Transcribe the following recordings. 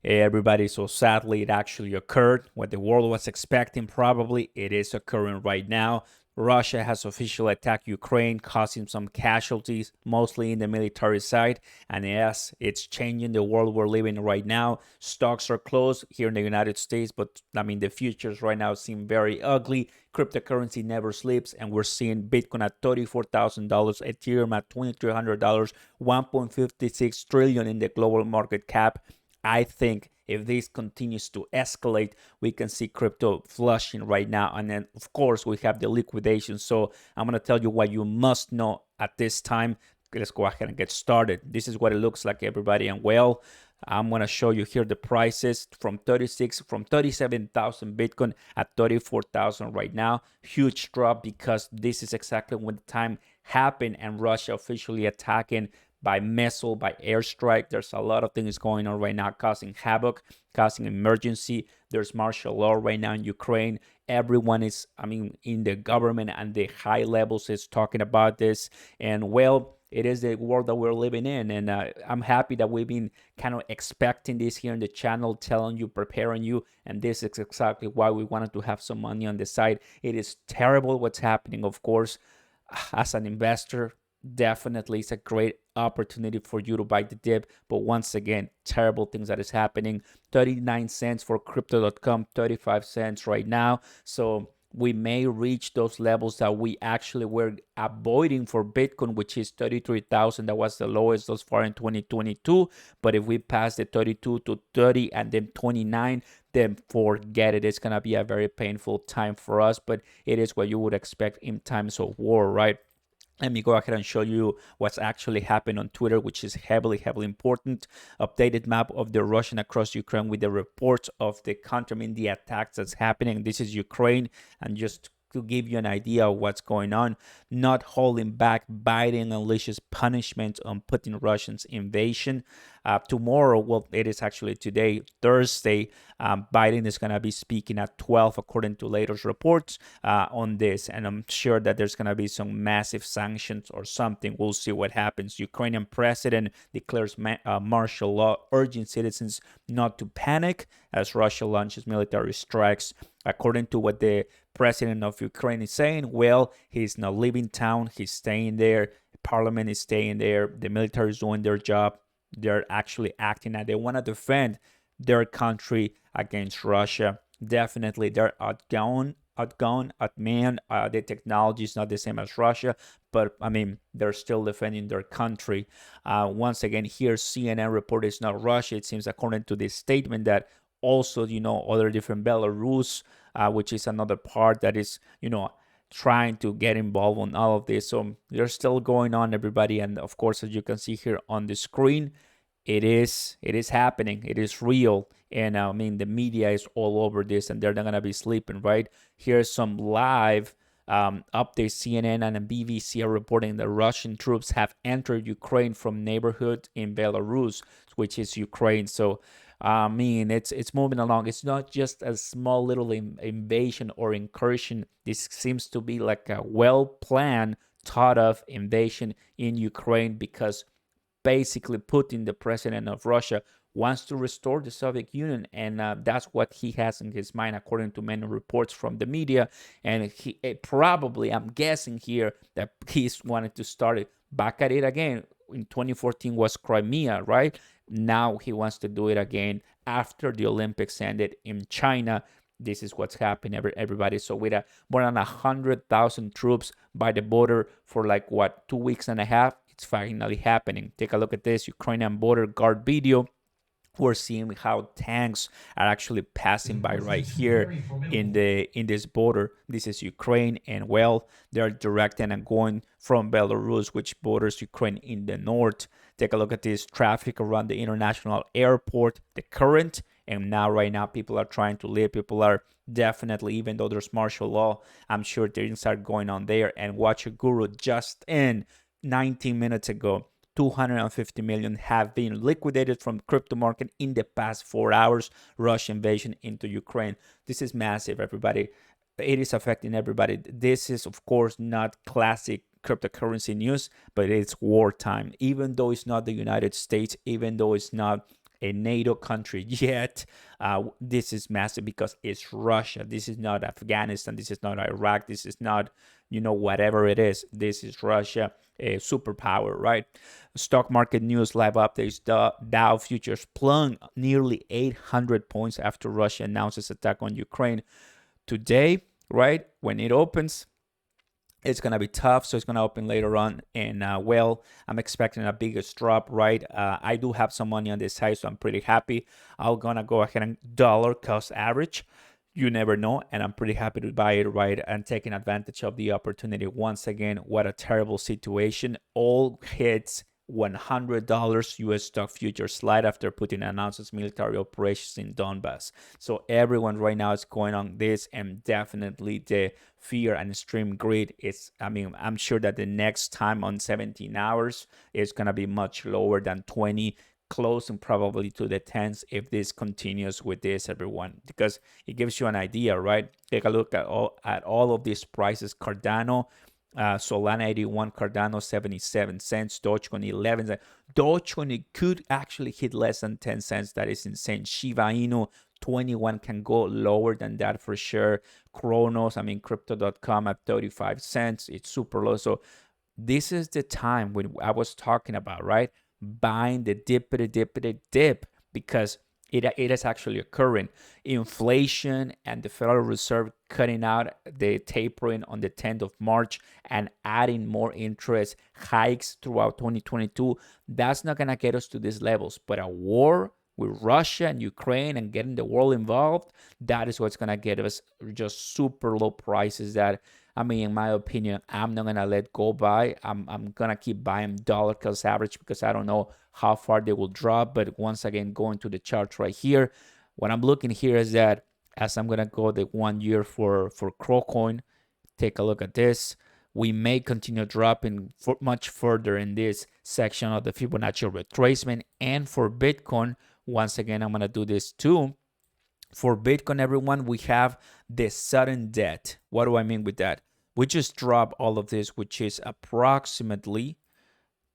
everybody. So sadly, it actually occurred. What the world was expecting, probably, it is occurring right now. Russia has officially attacked Ukraine, causing some casualties, mostly in the military side. And yes, it's changing the world we're living in right now. Stocks are closed here in the United States, but I mean, the futures right now seem very ugly. Cryptocurrency never sleeps, and we're seeing Bitcoin at $34,000, Ethereum at $2,300, 1.56 trillion in the global market cap. I think if this continues to escalate, we can see crypto flushing right now. And then, of course, we have the liquidation. So I'm going to tell you what you must know at this time. Let's go ahead and get started. This is what it looks like, everybody. And well, I'm going to show you here the prices from 37,000 Bitcoin at 34,000 right now. Huge drop because this is exactly when the time happened and Russia officially attacking by missile, by airstrike. There's a lot of things going on right now, causing havoc, causing emergency. There's martial law right now in Ukraine. Everyone is, I mean, in the government and the high levels is talking about this. And well, it is the world that we're living in. And I'm happy that we've been kind of expecting this here in the channel, telling you, preparing you. And this is exactly why we wanted to have some money on the side. It is terrible what's happening, of course. As an investor, definitely it's a great opportunity for you to buy the dip, but once again, terrible things that is happening. 39 cents for crypto.com, 35 cents right now. So we may reach those levels that we actually were avoiding for Bitcoin, which is 33,000. That was the lowest thus far in 2022. But if we pass the 32 to 30 and then 29, then forget it. It's going to be a very painful time for us, but it is what you would expect in times of war, right? Let me go ahead and show you what's actually happened on Twitter, which is heavily important. Updated map of the Russian across Ukraine with the reports of the country, I mean, the attacks that's happening. This is Ukraine, and just to give you an idea of what's going on, not holding back, Biden unleashes punishment on Putin Russians invasion. Tomorrow, well, it is actually today, Thursday, Biden is going to be speaking at 12, according to latest reports on this. And I'm sure that there's going to be some massive sanctions or something. We'll see what happens. Ukrainian president declares martial law, urging citizens not to panic as Russia launches military strikes. According to what the president of Ukraine is saying, well, he's not leaving town. He's staying there. Parliament is staying there. The military is doing their job. They're actually acting and they want to defend their country against Russia. Definitely, they're outgunned, outmanned. The technology is not the same as Russia, but I mean, they're still defending their country. Once again, here, CNN report is not Russia. It seems, according to this statement, that also, other different Belarus, which is another part that is, trying to get involved on all of this. So they're still going on, everybody. And of course, as you can see here on the screen, it is happening. It is real. And I mean, the media is all over this and they're not going to be sleeping, right? Here's some live updates. CNN and BBC are reporting that Russian troops have entered Ukraine from neighborhood in Belarus, which is Ukraine. So I mean, it's moving along. It's not just a small little invasion or incursion. This seems to be like a well-planned, thought-of invasion in Ukraine because basically Putin, the president of Russia, wants to restore the Soviet Union, and that's what he has in his mind, according to many reports from the media. And he probably, I'm guessing here, that he's wanted to start it back at it again. In 2014 was Crimea, right? Now he wants to do it again after the Olympics ended in China. This is what's happening, everybody. So with more than 100,000 troops by the border for like, 2 weeks and a half, it's finally happening. Take a look at this Ukrainian border guard video. We're seeing how tanks are actually passing by right here in this border. This is Ukraine, and well, they're directing and going from Belarus, which borders Ukraine in the north. Take a look at this traffic around the international airport, the current, and now right now people are trying to leave. People are definitely, even though there's martial law, I'm sure things are going on there. And watch your guru just in 19 minutes ago. 250 million have been liquidated from the crypto market in the past 4 hours. Russian invasion into Ukraine. This is massive, everybody. It is affecting everybody. This is, of course, not classic cryptocurrency news, but it's wartime. Even though it's not the United States, even though it's not a NATO country yet. This is massive because it's Russia. This is not Afghanistan. This is not Iraq. This is not, whatever it is. This is Russia, a superpower, right? Stock market news live updates. The Dow futures plunged nearly 800 points after Russia announces attack on Ukraine today, right? When it opens, it's going to be tough, so it's going to open later on. And, I'm expecting a biggest drop, right? I do have some money on this side, so I'm pretty happy. I'm going to go ahead and dollar cost average. You never know, and I'm pretty happy to buy it, right? And taking advantage of the opportunity. Once again, what a terrible situation. All hits $100 US stock futures slide after Putin announces military operations in Donbass. So everyone right now is going on this, and definitely the fear and extreme greed is, I'm sure that the next time on 17 hours is going to be much lower than 20, closing probably to the tens if this continues with this, everyone, because it gives you an idea, right? Take a look at all of these prices. Cardano, Solana 81, Cardano 77 cents, Dogecoin 11 cents. Dogecoin could actually hit less than 10 cents. That is insane. Shiba Inu 21 can go lower than that for sure. Kronos, crypto.com at 35 cents. It's super low. So this is the time when I was talking about, right? Buying the dip, because it is actually occurring. Inflation and the Federal Reserve cutting out the tapering on the 10th of March and adding more interest hikes throughout 2022. That's not going to get us to these levels. But a war with Russia and Ukraine and getting the world involved, that is what's going to get us just super low prices that, in my opinion, I'm not going to let go by. I'm going to keep buying dollar cost average because I don't know how far they will drop. But once again, going to the charts right here, what I'm looking here is that as I'm going to go the 1 year for Crowcoin, take a look at this. We may continue dropping much further in this section of the Fibonacci retracement. And for Bitcoin, once again, I'm going to do this too. For Bitcoin, everyone, we have the sudden death. What do I mean with that? We just drop all of this, which is approximately,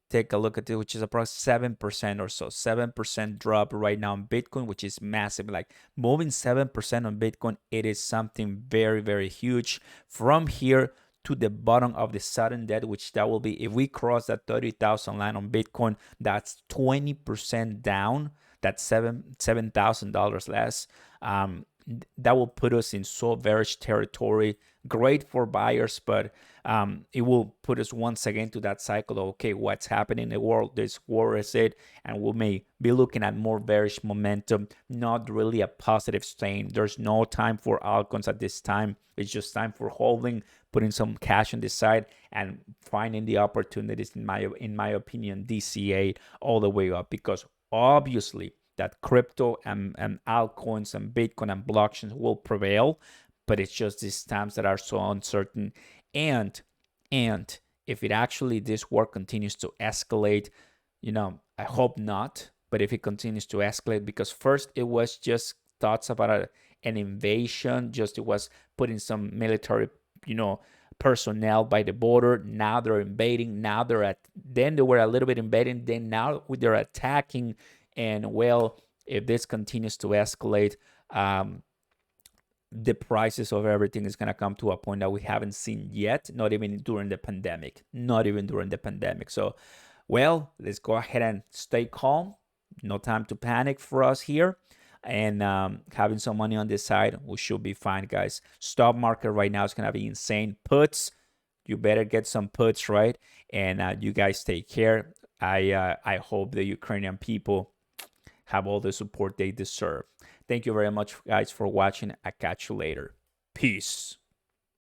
take a look at it, which is approximately 7% or so. 7% drop right now on Bitcoin, which is massive. Like moving 7% on Bitcoin, it is something very, very huge. From here to the bottom of the sudden death, which that will be, if we cross that 30,000 line on Bitcoin, that's 20% down. That's $7,000 less. That will put us in so bearish territory. Great for buyers, but it will put us once again to that cycle of, okay, what's happening in the world? This war is it, and we may be looking at more bearish momentum, not really a positive strain. There's no time for altcoins at this time. It's just time for holding, putting some cash on the side, and finding the opportunities, in my opinion, DCA all the way up, because obviously that crypto and altcoins and Bitcoin and blockchains will prevail, but it's just these times that are so uncertain. And if it actually, this war continues to escalate, I hope not, but if it continues to escalate, because first it was just thoughts about an invasion, just it was putting some military, personnel by the border. Now they're invading. Then they were a little bit invading. Then now they're attacking. And well, if this continues to escalate, the prices of everything is going to come to a point that we haven't seen yet, not even during the pandemic. So, well, let's go ahead and stay calm. No time to panic for us here. And having some money on this side, we should be fine, guys. Stock market right now is going to be insane. Puts, you better get some puts, right? And you guys take care. I hope the Ukrainian people have all the support they deserve. Thank you very much, guys, for watching. I'll catch you later. Peace.